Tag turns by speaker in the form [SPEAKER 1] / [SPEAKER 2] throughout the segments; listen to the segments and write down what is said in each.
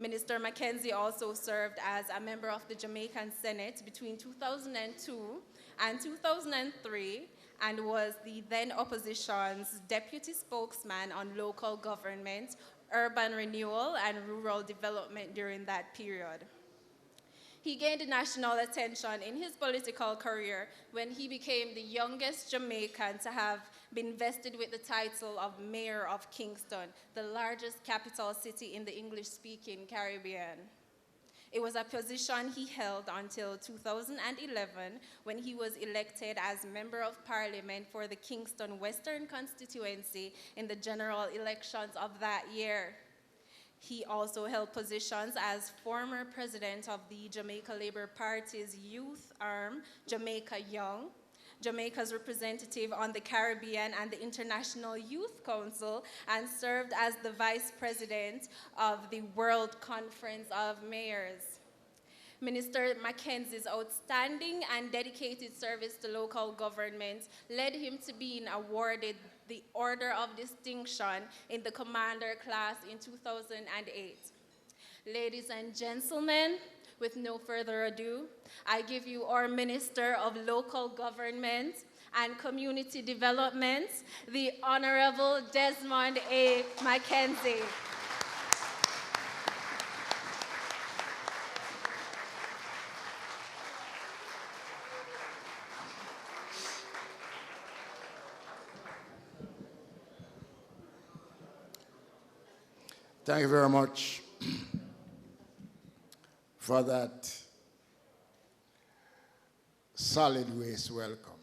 [SPEAKER 1] Minister Kenzie also served as a member of the Jamaican Senate between 2002 and 2003 and was the then opposition's deputy spokesman on local government, urban renewal, and rural development during that period. He gained national attention in his political career when he became the youngest Jamaican to have been vested with the title of Mayor of Kingston, the largest capital city in the English-speaking Caribbean. It was a position he held until 2011 when he was elected as Member of Parliament for the Kingston Western constituency in the general elections of that year. He also held positions as former president of the Jamaica Labour Party's youth arm, Jamaica Young, Jamaica's representative on the Caribbean and the International Youth Council, and served as the vice president of the World Conference of Mayors. Minister Mackenzie's outstanding and dedicated service to local government led him to being awarded the Order of Distinction in the Commander class in 2008. Ladies and gentlemen, with no further ado, I give you our Minister of Local Government and Community Development, the Honorable Desmond A. Mackenzie.
[SPEAKER 2] Thank you very much for that solid waste welcome.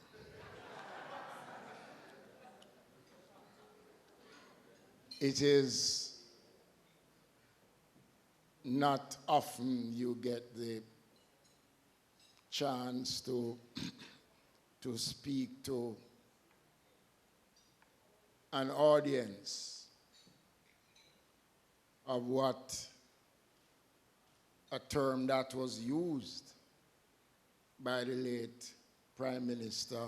[SPEAKER 2] It is not often you get the chance to speak to an audience of what a term that was used by the late Prime Minister,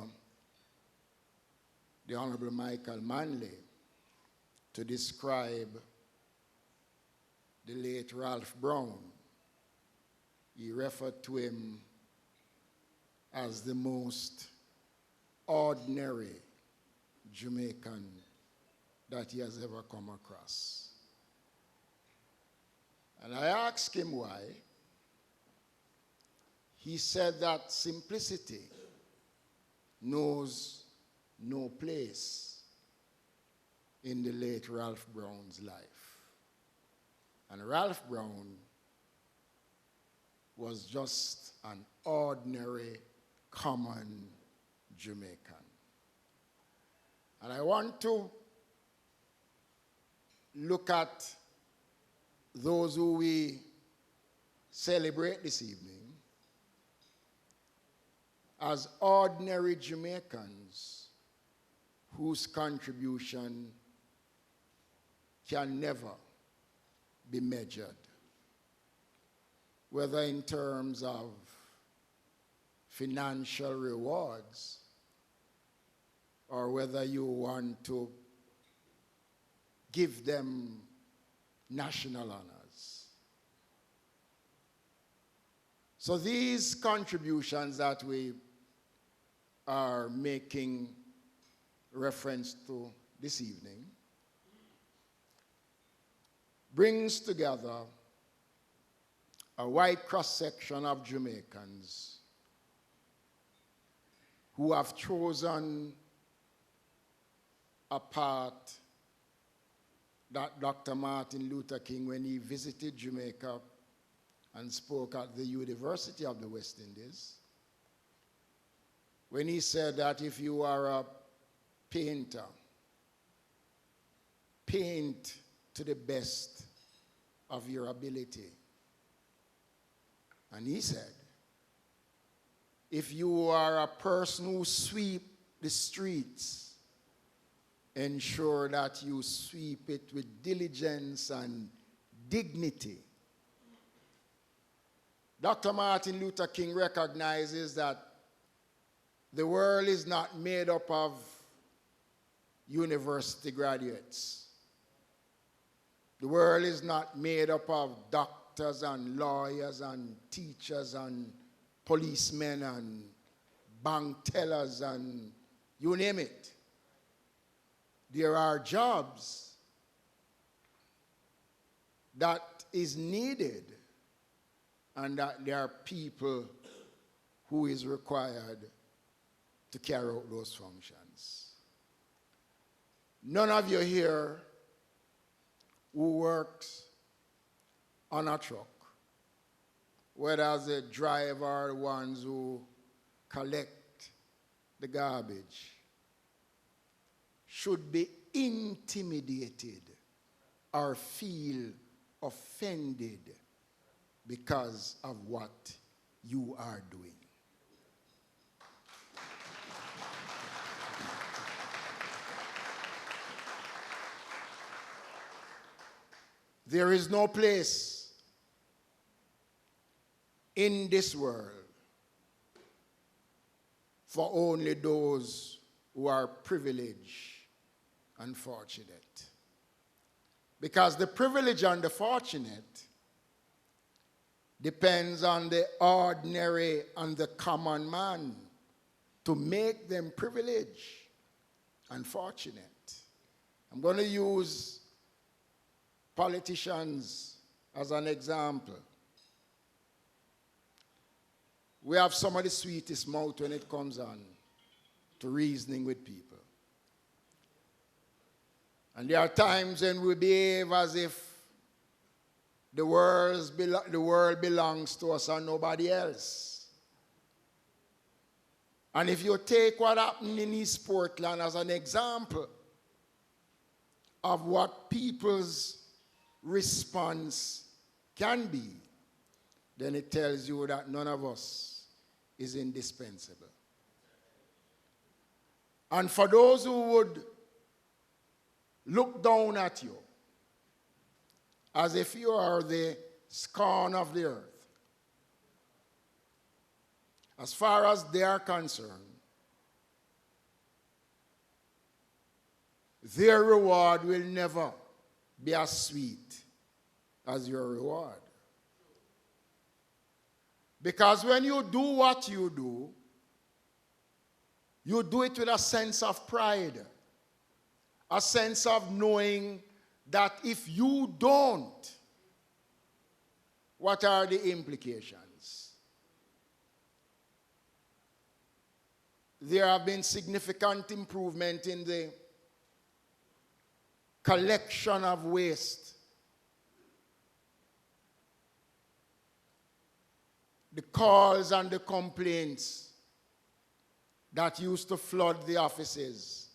[SPEAKER 2] the Honorable Michael Manley, to describe the late Ralph Brown. He referred to him as the most ordinary Jamaican that he has ever come across. And I asked him why. He said that simplicity knows no place in the late Ralph Brown's life. And Ralph Brown was just an ordinary, common Jamaican. And I want to look at those who we celebrate this evening as ordinary Jamaicans whose contribution can never be measured, whether in terms of financial rewards or whether you want to give them national honors. So these contributions that we are making reference to this evening brings together a wide cross-section of Jamaicans who have chosen a path that Dr. Martin Luther King, when he visited Jamaica and spoke at the University of the West Indies, when he said that if you are a painter, paint to the best of your ability. And he said, if you are a person who sweep the streets, ensure that you sweep it with diligence and dignity. Dr. Martin Luther King recognizes that the world is not made up of university graduates. The world is not made up of doctors doctors and lawyers and teachers and policemen and bank tellers and you name it. There are jobs that is needed and that there are people who is required to carry out those functions. None of you here who works on a truck, whether as a driver or the ones who collect the garbage, should be intimidated or feel offended because of what you are doing. There is no place in this world for only those who are privileged and fortunate. Because the privileged and the fortunate depends on the ordinary and the common man to make them privileged and fortunate. I'm going to use politicians as an example. We have some of the sweetest mouth when it comes on to reasoning with people. And there are times when we behave as if the world belongs to us and nobody else. And if you take what happened in East Portland as an example of what people's response can be, then it tells you that none of us is indispensable. And for those who would look down at you as if you are the scorn of the earth, as far as they are concerned, their reward will never be as sweet as your reward. Because when you do what you do it with a sense of pride, a sense of knowing that if you don't, what are the implications? There have been significant improvement in the collection of waste. The calls and the complaints that used to flood the offices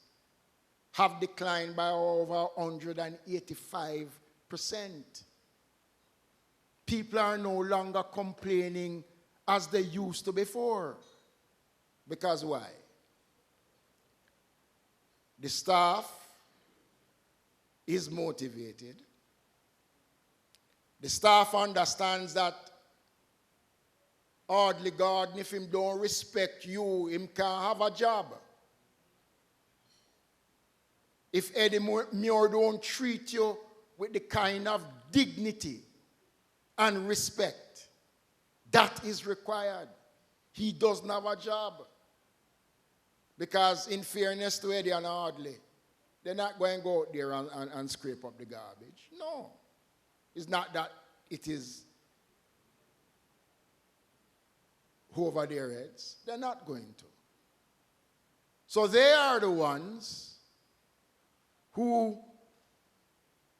[SPEAKER 2] have declined by over 185%. People are no longer complaining as they used to before. Because why? The staff is motivated. The staff understands that hardly God, if him don't respect you, him can't have a job. If Eddie Muir don't treat you with the kind of dignity and respect that is required, he doesn't have a job. Because in fairness to Eddie and Hardly, they're not going to go out there and scrape up the garbage. No. It's not that it is over their heads. They're not going to. So they are the ones who,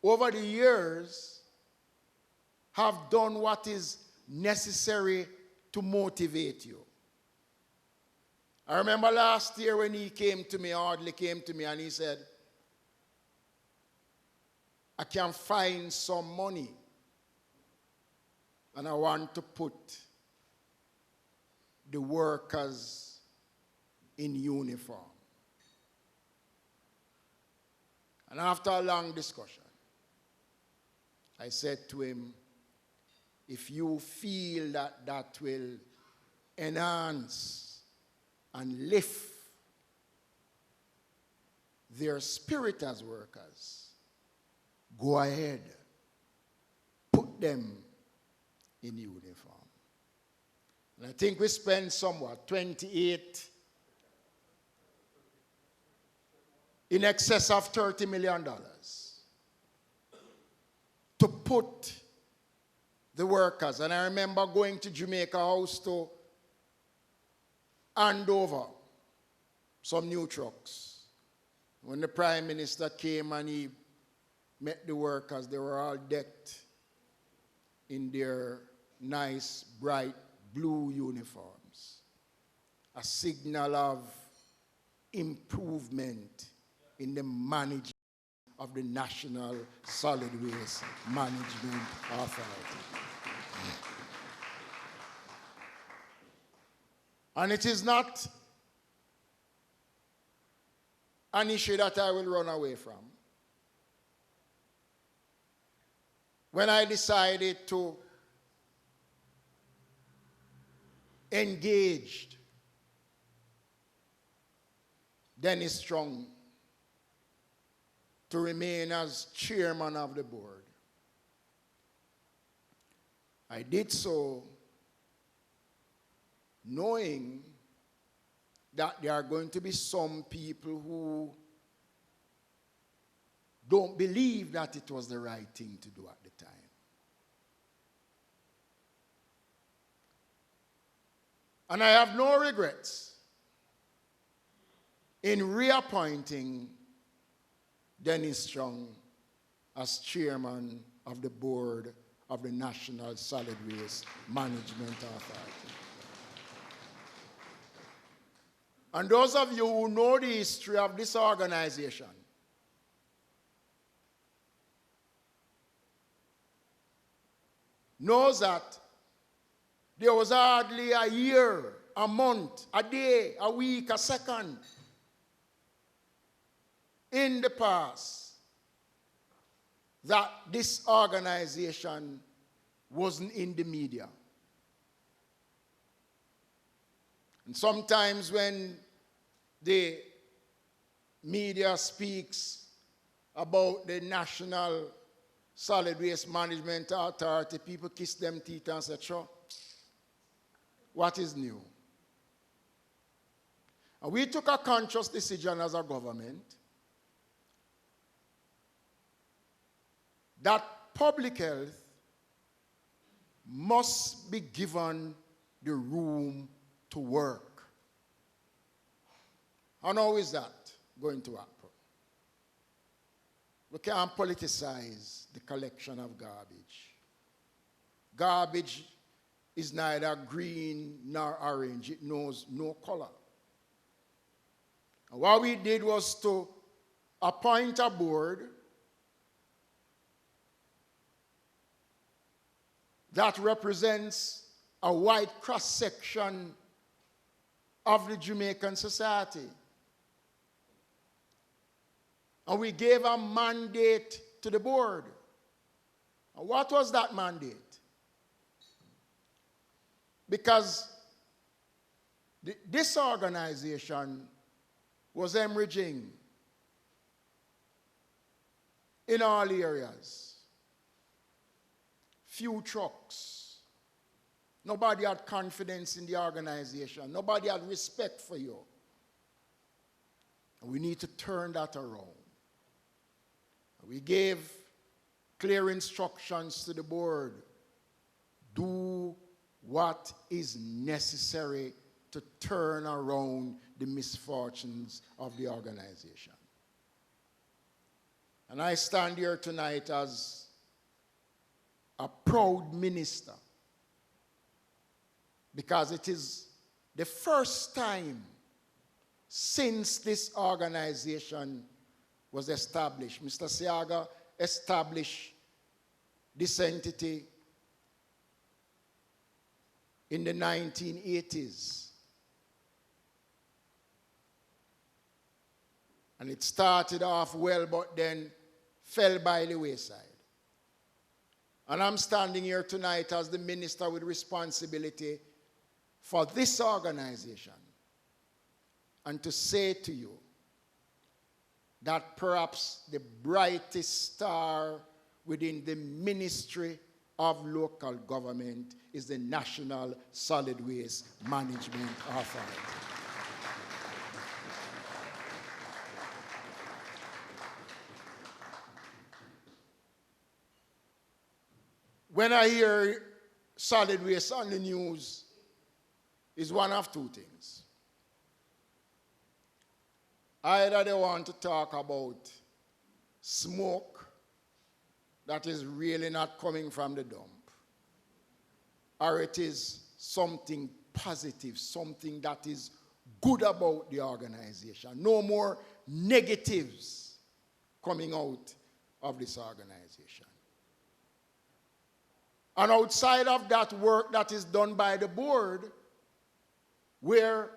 [SPEAKER 2] over the years, have done what is necessary to motivate you. I remember last year when he came to me, Hardly came to me, and he said, I can find some money and I want to put the workers in uniform. And after a long discussion, I said to him, if you feel that that will enhance and lift their spirit as workers, go ahead, put them in uniform. And I think we spent somewhat, 28, in excess of $30 million to put the workers. And I remember going to Jamaica House to hand over some new trucks. When the Prime Minister came and he met the workers, they were all decked in their nice, bright blue uniforms. A signal of improvement in the management of the National Solid Waste Management Authority. And it is not an issue that I will run away from. When I decided to engage Dennis Strong to remain as chairman of the board, I did so knowing that there are going to be some people who don't believe that it was the right thing to do at the time. And I have no regrets in reappointing Dennis Strong as chairman of the board of the National Solid Waste Management Authority. And those of you who know the history of this organization knows that there was hardly a year, a month, a day, a week, a second in the past that this organization wasn't in the media. And sometimes when the media speaks about the National Solid Waste Management Authority, people kiss them teeth and say, sure, what is new? And we took a conscious decision as a government that public health must be given the room to work. And how is that going to happen? We can't politicize the collection of garbage. Garbage is neither green nor orange. It knows no color. And what we did was to appoint a board that represents a wide cross-section of the Jamaican society. And we gave a mandate to the board. And what was that mandate? Because this organization was hemorrhaging in all areas. Few trucks. Nobody had confidence in the organization. Nobody had respect for you. And we need to turn that around. We gave clear instructions to the board. Do what is necessary to turn around the misfortunes of the organization. And I stand here tonight as a proud minister because it is the first time since this organization was established. Mr. Siaga established this entity in the 1980s. And it started off well, but then fell by the wayside. And I'm standing here tonight as the minister with responsibility for this organization and to say to you that perhaps the brightest star within the ministry of local government is the National Solid Waste Management Authority. When I hear solid waste on the news, it's one of two things. Either they want to talk about smoke that is really not coming from the dump, or it is something positive, something that is good about the organization. No more negatives coming out of this organization. And outside of that work that is done by the board, where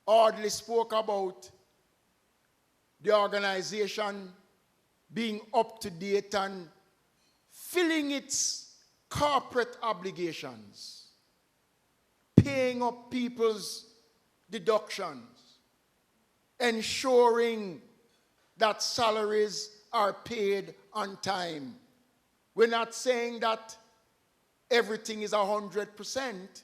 [SPEAKER 2] Audley spoke about the organization being up to date and filling its corporate obligations, paying up people's deductions, ensuring that salaries are paid on time. We're not saying that everything is 100%,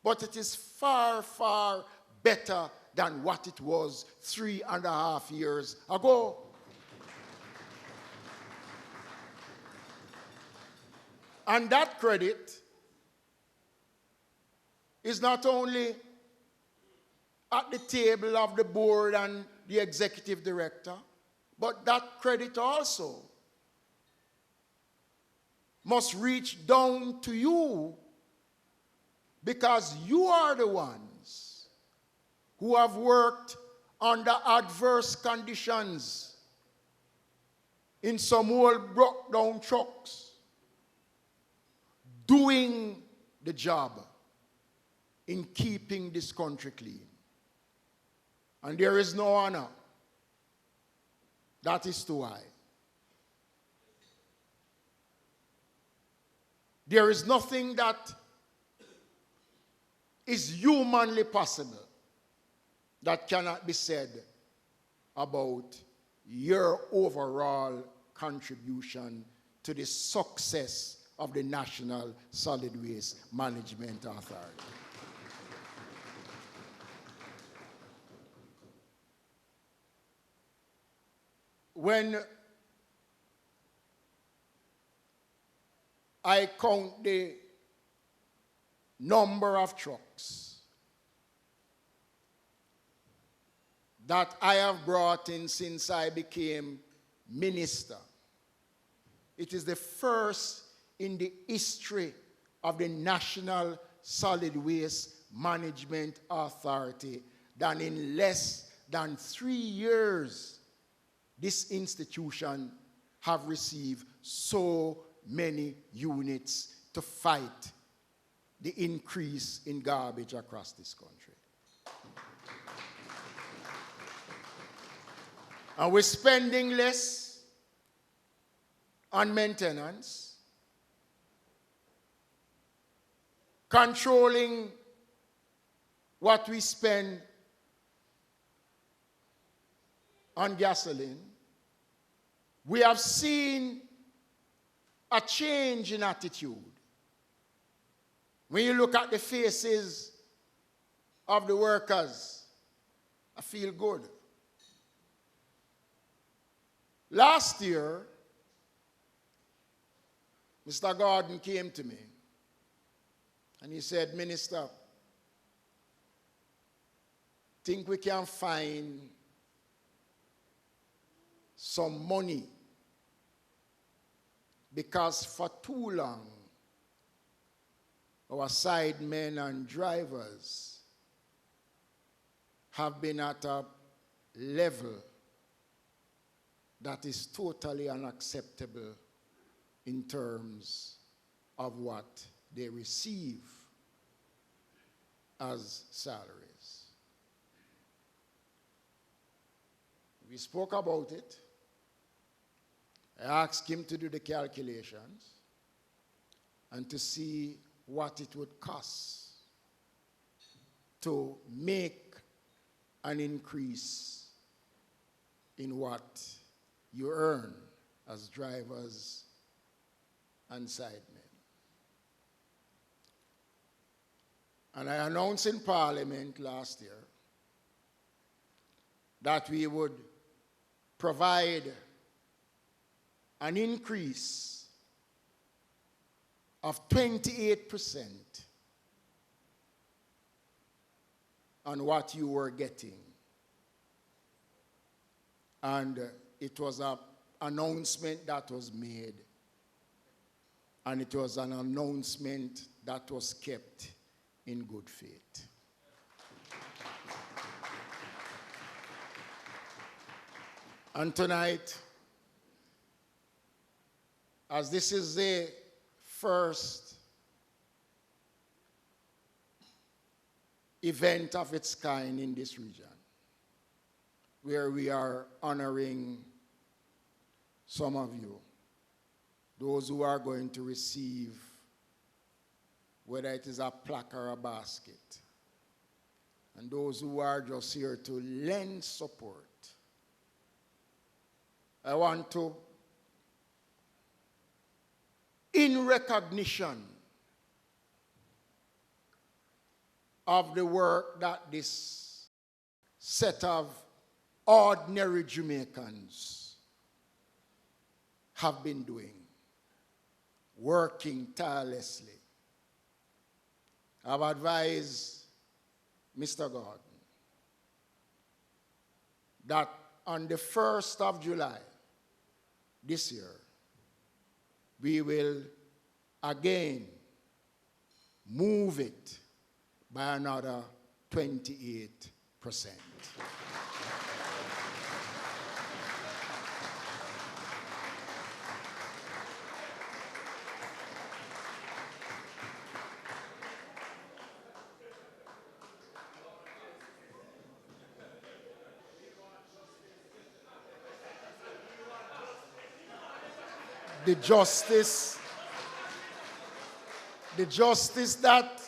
[SPEAKER 2] but it is far, far better than what it was 3.5 years ago. And that credit is not only at the table of the board and the executive director, but that credit also must reach down to you, because you are the ones who have worked under adverse conditions in some old broke down trucks, doing the job in keeping this country clean. And there is no honor. That is too high. There is nothing that is humanly possible that cannot be said about your overall contribution to the success of the National Solid Waste Management Authority. When I count the number of trucks that I have brought in since I became minister, it is the first in the history of the National Solid Waste Management Authority that in less than 3 years, this institution have received so many units to fight the increase in garbage across this country. And we're spending less on maintenance, controlling what we spend on gasoline. We have seen a change in attitude. When you look at the faces of the workers, I feel good. Last year, Mr. Gordon came to me and he said, "Minister, think we can find some money, because for too long our side men and drivers have been at a level that is totally unacceptable in terms of what they receive as salaries." We spoke about it. I asked him to do the calculations and to see what it would cost to make an increase in what you earn as drivers and sidemen. And I announced in Parliament last year that we would provide an increase of 28% on what you were getting. And it was an announcement that was made, and it was an announcement that was kept in good faith. And tonight, as this is the first event of its kind in this region, where we are honoring some of you, those who are going to receive, whether it is a plaque or a basket, and those who are just here to lend support. I want to, in recognition of the work that this set of ordinary Jamaicans have been doing, working tirelessly, I've advised Mr. Gordon that on the 1st of July this year, we will again move it by another 28%. The justice that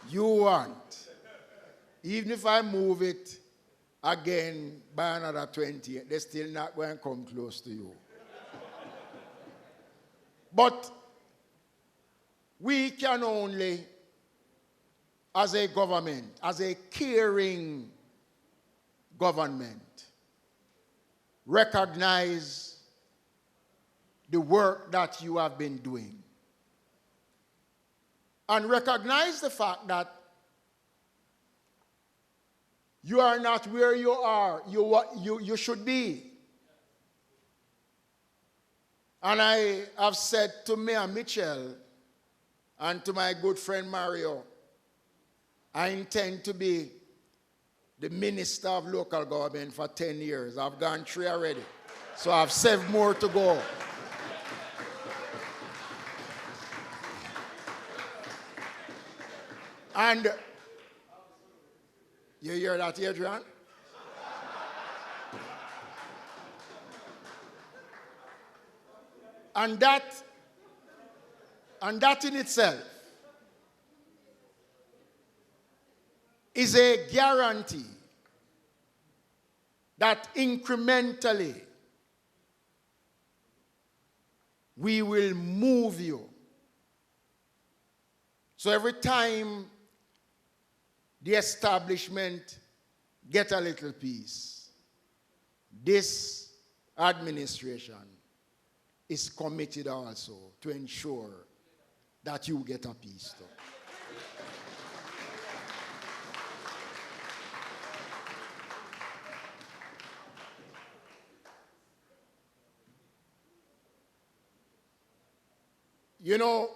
[SPEAKER 2] you want, even if I move it again by another 20, they're still not going to come close to you. But we can only, as a government, as a caring government, recognize the work that you have been doing. And recognize the fact that you are not where you are, you should be. And I have said to Mayor Mitchell and to my good friend Mario, I intend to be the Minister of Local Government for 10 years. I've gone 3 already, so I have 7 more to go. And you hear that, Adrian? And that in itself is a guarantee that incrementally we will move you. So every time the establishment get a little piece, this administration is committed also to ensure that you get a piece too. You know,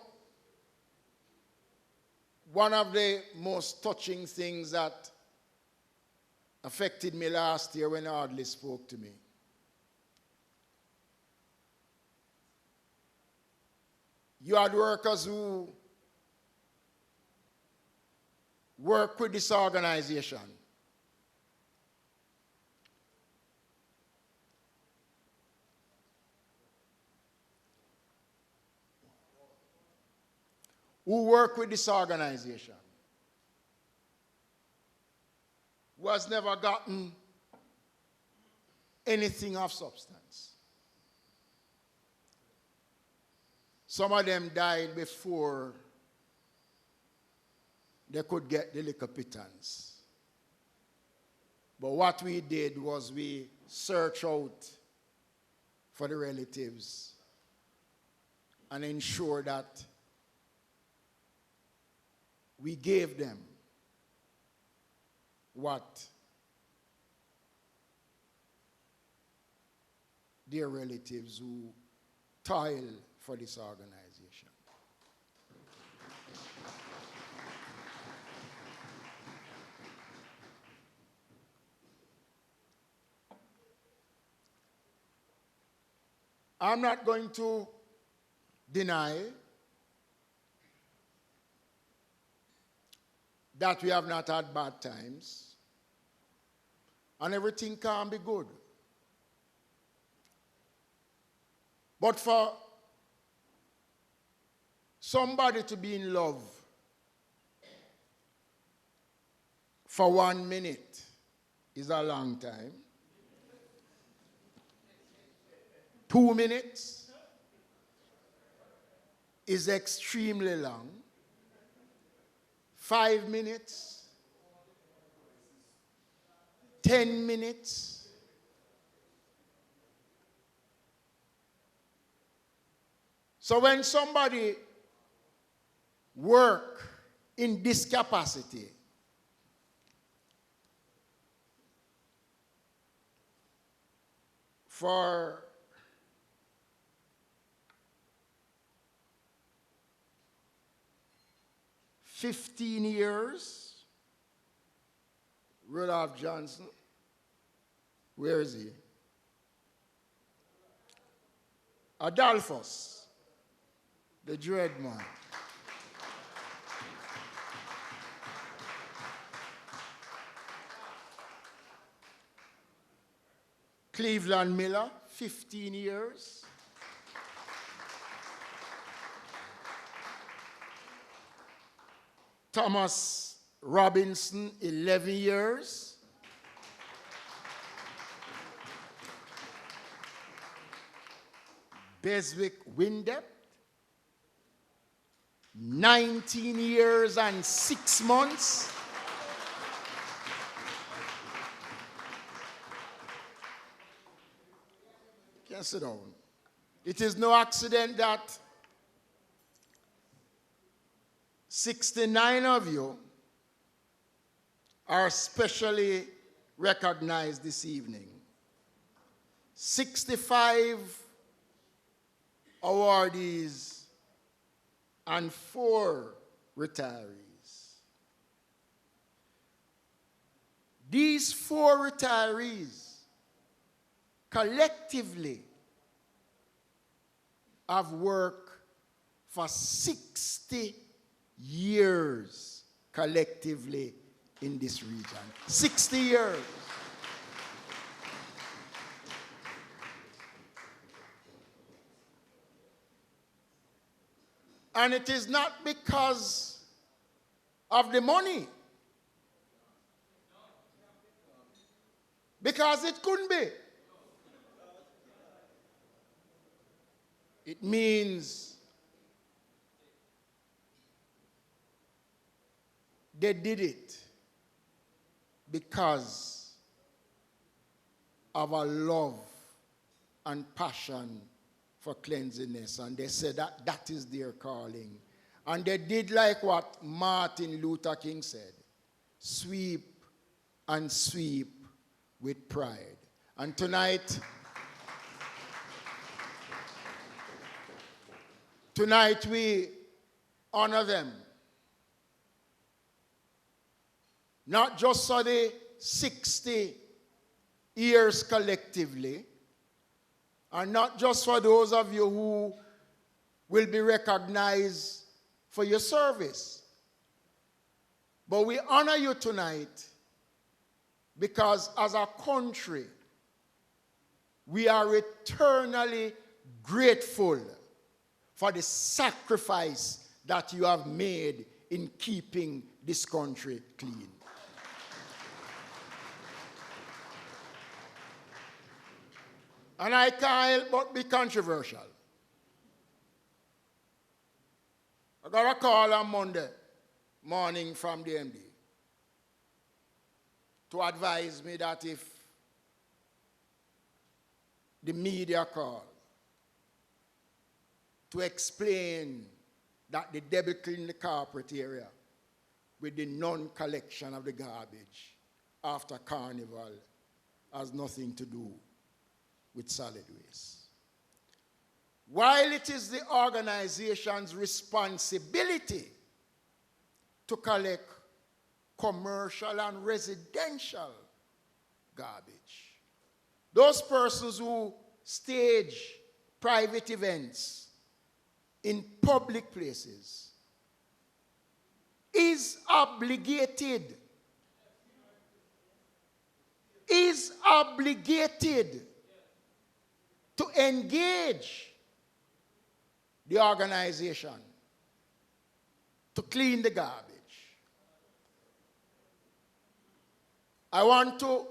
[SPEAKER 2] one of the most touching things that affected me last year when Audley spoke to me, you had workers who work with this organization. Who work with this organization, who has never gotten anything of substance. Some of them died before they could get the liquor pittance. But what we did was we searched out for the relatives and ensure that we gave them what their relatives who toil for this organization. I'm not going to deny that we have not had bad times, and everything can be good. But for somebody to be in love for 1 minute is a long time. 2 minutes is extremely long. 5 minutes, 10 minutes. So when somebody work in this capacity, for $15 Rudolph Johnson, where is he? Adolphus, the dread man. Cleveland Miller, 15 years. Thomas Robinson, 11 years. Beswick Windep, 19 years and 6 months. You can sit down. It is no accident that 69 of you are specially recognized this evening. 65 awardees and 4 retirees. These 4 retirees collectively have worked for 60 years collectively in this region. 60 years. And it is not because of the money. Because it couldn't be. It means they did it because of a love and passion for cleanliness. And they said that that is their calling. And they did like what Martin Luther King said, sweep and sweep with pride. And tonight we honor them. Not just for the 60 years collectively, and not just for those of you who will be recognized for your service, but we honor you tonight because as a country, we are eternally grateful for the sacrifice that you have made in keeping this country clean. And I can't help but be controversial. I got a call on Monday morning from the MD to advise me that if the media call to explain that the devil cleaned the carpet area with the non-collection of the garbage after Carnival has nothing to do with solid waste. While it is the organization's responsibility to collect commercial and residential garbage, those persons who stage private events in public places is obligated to engage the organization to clean the garbage. I want to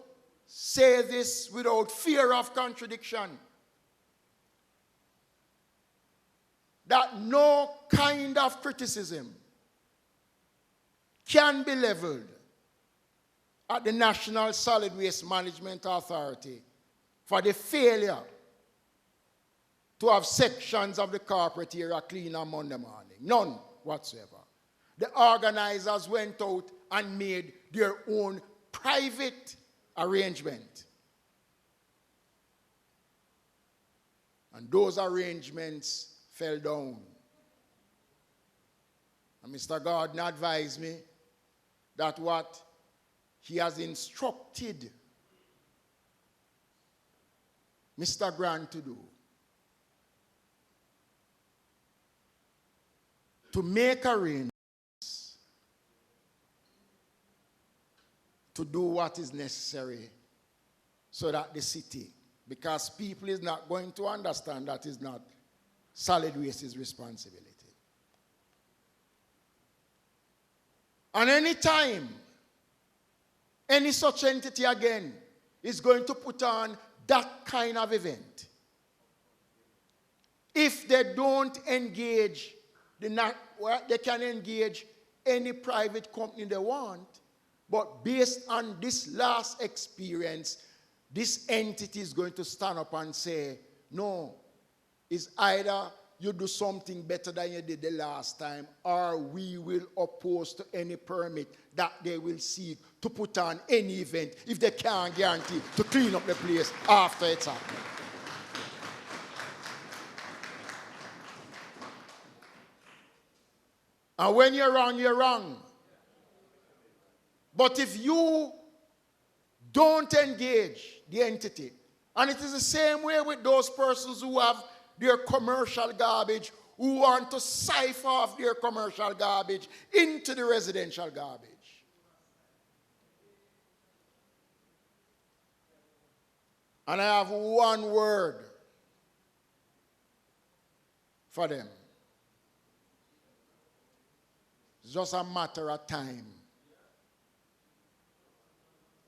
[SPEAKER 2] say this without fear of contradiction, that no kind of criticism can be leveled at the National Solid Waste Management Authority for the failure to have sections of the carpet area clean on Monday morning. None whatsoever. The organizers went out and made their own private arrangement. And those arrangements fell down. And Mr. Gordon advised me that what he has instructed Mr. Grant to do, to make arrangements to do what is necessary so that the city, because people is not going to understand that is not solid waste's responsibility. And any time any such entity again is going to put on that kind of event, if they don't engage, they can engage any private company they want, but based on this last experience, this entity is going to stand up and say, no, it's either you do something better than you did the last time, or we will oppose to any permit that they will seek to put on any event if they can't guarantee to clean up the place after it's happened. And when you're wrong, you're wrong. But if you don't engage the entity, and it is the same way with those persons who have their commercial garbage, who want to siphon off their commercial garbage into the residential garbage. And I have one word for them. It's just a matter of time.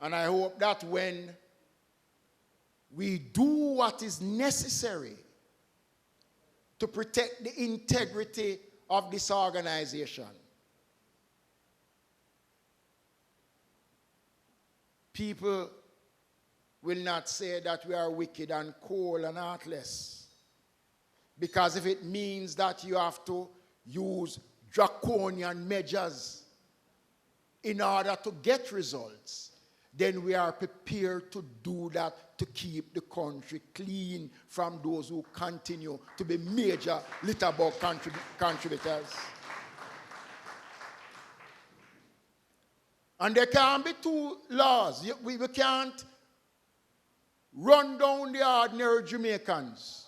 [SPEAKER 2] And I hope that when we do what is necessary to protect the integrity of this organization, people will not say that we are wicked and cold and heartless. Because if it means that you have to use draconian measures in order to get results, then we are prepared to do that to keep the country clean from those who continue to be major litterbugs contributors. And there can't be two laws. We can't run down the ordinary Jamaicans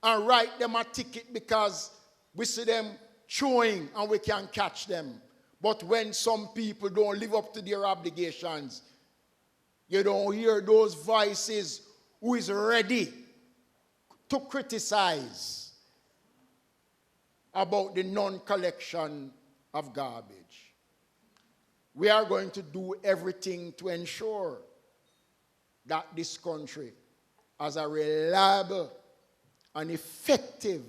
[SPEAKER 2] and write them a ticket because we see them chewing and we can catch them. But when some people don't live up to their obligations, you don't hear those voices who is ready to criticize about the non-collection of garbage. We are going to do everything to ensure that this country has a reliable and effective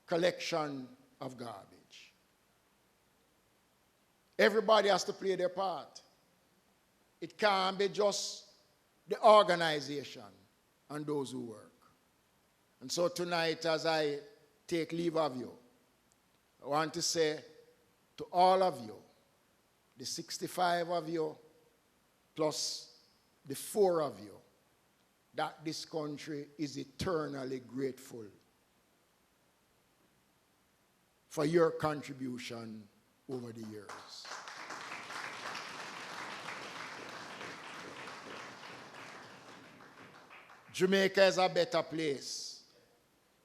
[SPEAKER 2] collection of garbage. Everybody has to play their part. It can't be just the organization and those who work. And so tonight, as I take leave of you, I want to say to all of you, the 65 of you, plus the 4 of you, that this country is eternally grateful for your contribution over the years. Jamaica is a better place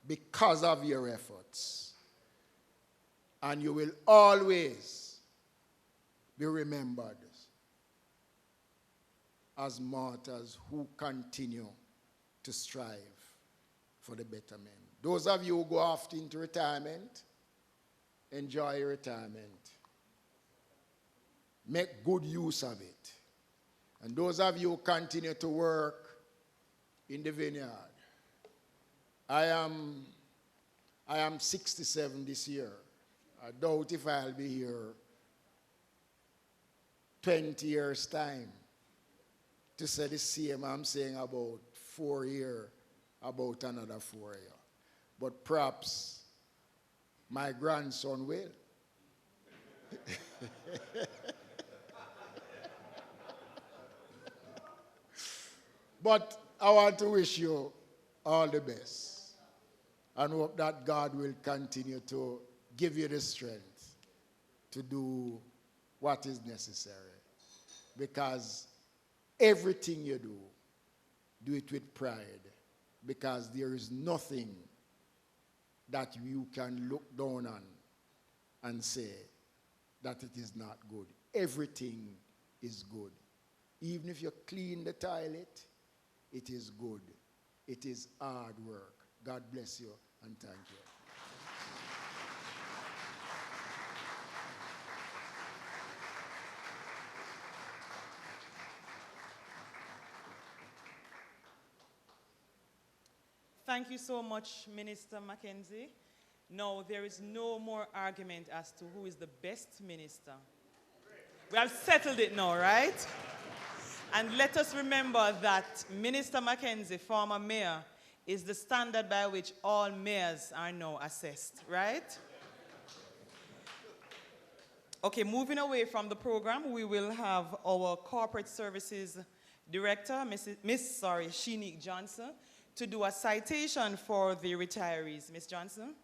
[SPEAKER 2] because of your efforts. And you will always be remembered as martyrs who continue to strive for the betterment. Those of you who go off into retirement, enjoy your retirement. Make good use of it. And those of you who continue to work in the vineyard, I am 67 this year. I doubt if I'll be here 20 years' time to say the same. I'm saying about 4 years, about another 4 years. But perhaps my grandson will. But I want to wish you all the best and hope that God will continue to give you the strength to do what is necessary. Because everything you do it with pride. Because there is nothing that you can look down on and say that it is not good. Everything is good. Even if you clean the toilet, it is good. It is hard work. God bless you and thank you.
[SPEAKER 3] Thank you so much, Minister Mackenzie. Now, there is no more argument as to who is the best minister. We have settled it now, right? And let us remember that Minister Mackenzie, former mayor, is the standard by which all mayors are now assessed, right? Okay, moving away from the program, we will have our corporate services director, Miss Shinique Johnson, to do a citation for the retirees. Miss Johnson?